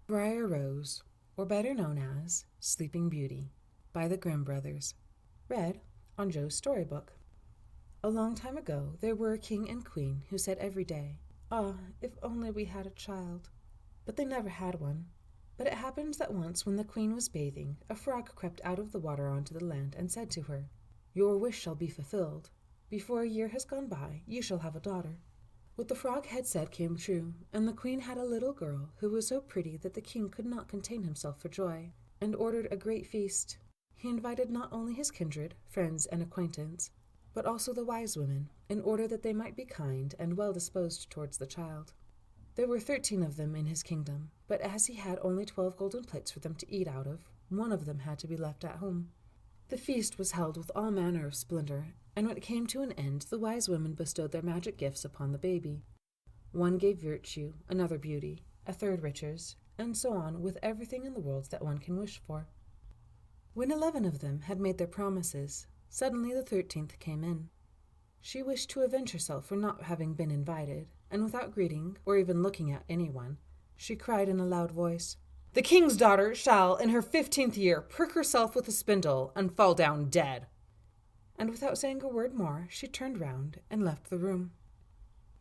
Briar Rose, or better known as Sleeping Beauty, by the Grimm brothers. Read on Joe's Storybook. A long time ago, there were a king and queen who said every day, "Ah, if only we had a child." But they never had one. But it happened that once when the queen was bathing, a frog crept out of the water onto the land and said to her, "Your wish shall be fulfilled. Before a year has gone by, you shall have a daughter." What the frog had said came true, and the queen had a little girl who was so pretty that the king could not contain himself for joy, and ordered a great feast. He invited not only his kindred, friends, and acquaintance, but also the wise women, in order that they might be kind and well disposed towards the child. There were 13 of them in his kingdom, but as he had only 12 golden plates for them to eat out of, one of them had to be left at home. The feast was held with all manner of splendor, and when it came to an end, the wise women bestowed their magic gifts upon the baby. One gave virtue, another beauty, a third riches, and so on with everything in the world that one can wish for. When 11 of them had made their promises, suddenly the 13th came in. She wished to avenge herself for not having been invited, and without greeting or even looking at anyone, she cried in a loud voice, "The king's daughter shall, in her 15th year, prick herself with a spindle and fall down dead." And without saying a word more, she turned round and left the room.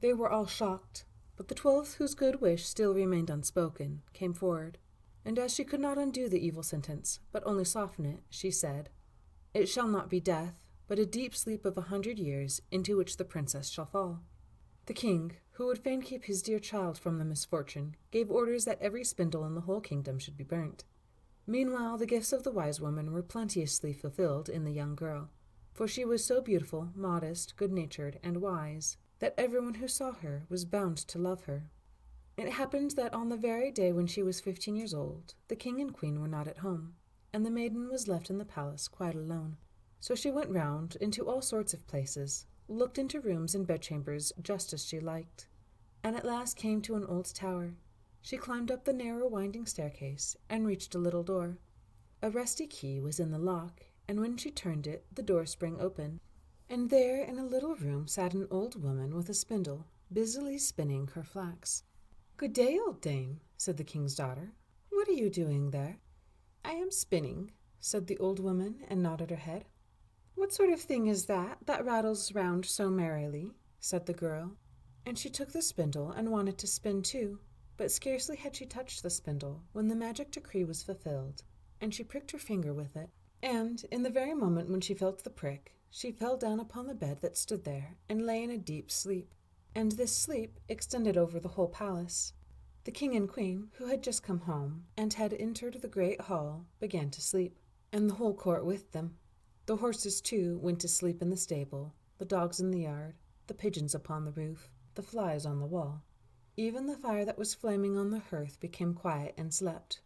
They were all shocked, but the 12th, whose good wish still remained unspoken, came forward, and as she could not undo the evil sentence, but only soften it, she said, "It shall not be death, but a deep sleep of 100 years, into which the princess shall fall." The king, who would fain keep his dear child from the misfortune, gave orders that every spindle in the whole kingdom should be burnt. Meanwhile, the gifts of the wise woman were plenteously fulfilled in the young girl, for she was so beautiful, modest, good-natured, and wise, that everyone who saw her was bound to love her. It happened that on the very day when she was 15 years old, the king and queen were not at home, and the maiden was left in the palace quite alone. So she went round into all sorts of places, looked into rooms and bedchambers just as she liked, and at last came to an old tower. She climbed up the narrow winding staircase and reached a little door. A rusty key was in the lock, and when she turned it, the door sprang open, and there in a little room sat an old woman with a spindle, busily spinning her flax. "Good day, old dame," said the king's daughter. "What are you doing there?" "I am spinning," said the old woman, and nodded her head. "What sort of thing is that rattles round so merrily?" said the girl, and she took the spindle and wanted to spin too, but scarcely had she touched the spindle when the magic decree was fulfilled, and she pricked her finger with it, and in the very moment when she felt the prick, she fell down upon the bed that stood there and lay in a deep sleep, and this sleep extended over the whole palace. The king and queen, who had just come home and had entered the great hall, began to sleep, and the whole court with them. The horses, too, went to sleep in the stable, the dogs in the yard, the pigeons upon the roof, the flies on the wall. Even the fire that was flaming on the hearth became quiet and slept.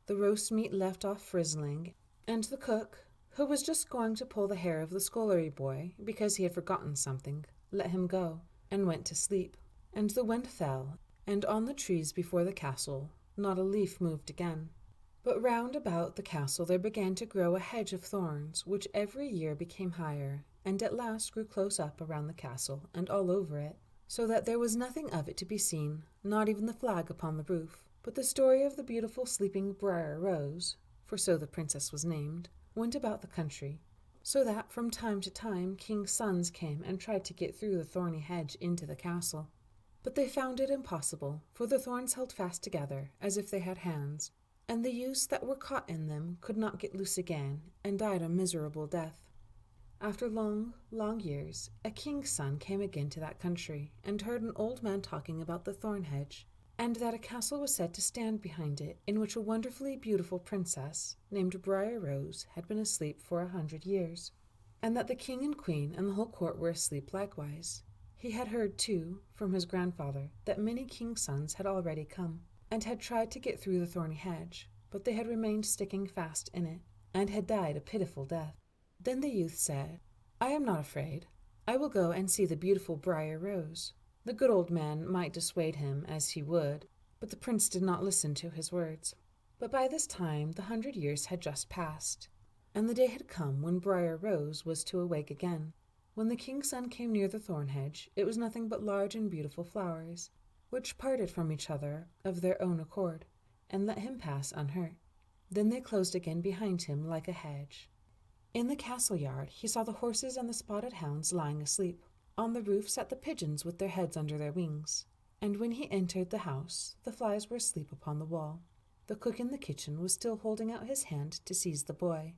The roast meat left off frizzling, and the cook, who was just going to pull the hair of the scullery boy because he had forgotten something, let him go, and went to sleep. And the wind fell, and on the trees before the castle not a leaf moved again. But round about the castle there began to grow a hedge of thorns, which every year became higher, and at last grew close up around the castle and all over it, so that there was nothing of it to be seen, not even the flag upon the roof. But the story of the beautiful sleeping Briar Rose, for so the princess was named, went about the country, so that from time to time kings' sons came and tried to get through the thorny hedge into the castle. But they found it impossible, for the thorns held fast together as if they had hands, and the youths that were caught in them could not get loose again, and died a miserable death. After long, long years, a king's son came again to that country, and heard an old man talking about the thorn hedge, and that a castle was said to stand behind it, in which a wonderfully beautiful princess, named Briar Rose, had been asleep for 100 years, and that the king and queen and the whole court were asleep likewise. He had heard, too, from his grandfather, that many king's sons had already come, and had tried to get through the thorny hedge, but they had remained sticking fast in it, and had died a pitiful death. Then the youth said, "I am not afraid. I will go and see the beautiful Briar Rose." The good old man might dissuade him as he would, but the prince did not listen to his words. But by this time the 100 years had just passed, and the day had come when Briar Rose was to awake again. When the king's son came near the thorn hedge, it was nothing but large and beautiful flowers, which parted from each other of their own accord. and let him pass unhurt. Then they closed again behind him like a hedge. In the castle yard he saw the horses and the spotted hounds lying asleep. On the roof sat the pigeons with their heads under their wings. And when he entered the house, the flies were asleep upon the wall. The cook in the kitchen was still holding out his hand to seize the boy,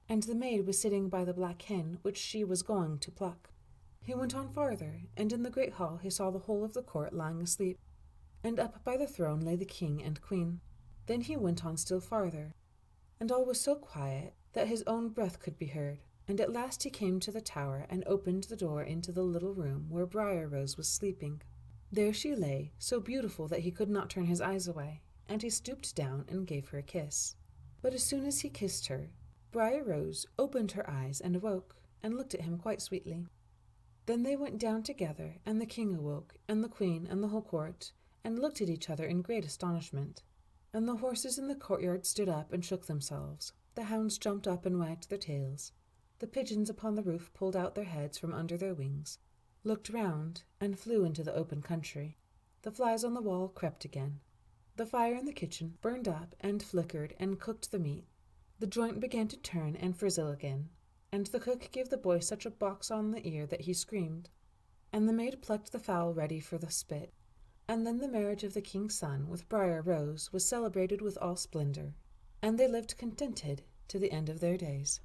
and the maid was sitting by the black hen which she was going to pluck. He went on farther, and in the great hall he saw the whole of the court lying asleep, and up by the throne lay the king and queen. Then he went on still farther, and all was so quiet that his own breath could be heard, and at last he came to the tower and opened the door into the little room where Briar Rose was sleeping. There she lay, so beautiful that he could not turn his eyes away, and he stooped down and gave her a kiss. But as soon as he kissed her, Briar Rose opened her eyes and awoke, and looked at him quite sweetly. Then they went down together, and the king awoke, and the queen, and the whole court, and looked at each other in great astonishment. And the horses in the courtyard stood up and shook themselves. The hounds jumped up and wagged their tails. The pigeons upon the roof pulled out their heads from under their wings, looked round, and flew into the open country. The flies on the wall crept again. The fire in the kitchen burned up and flickered and cooked the meat. The joint began to turn and frizzle again, and the cook gave the boy such a box on the ear that he screamed. And the maid plucked the fowl ready for the spit. And then the marriage of the king's son with Briar Rose was celebrated with all splendor, and they lived contented to the end of their days.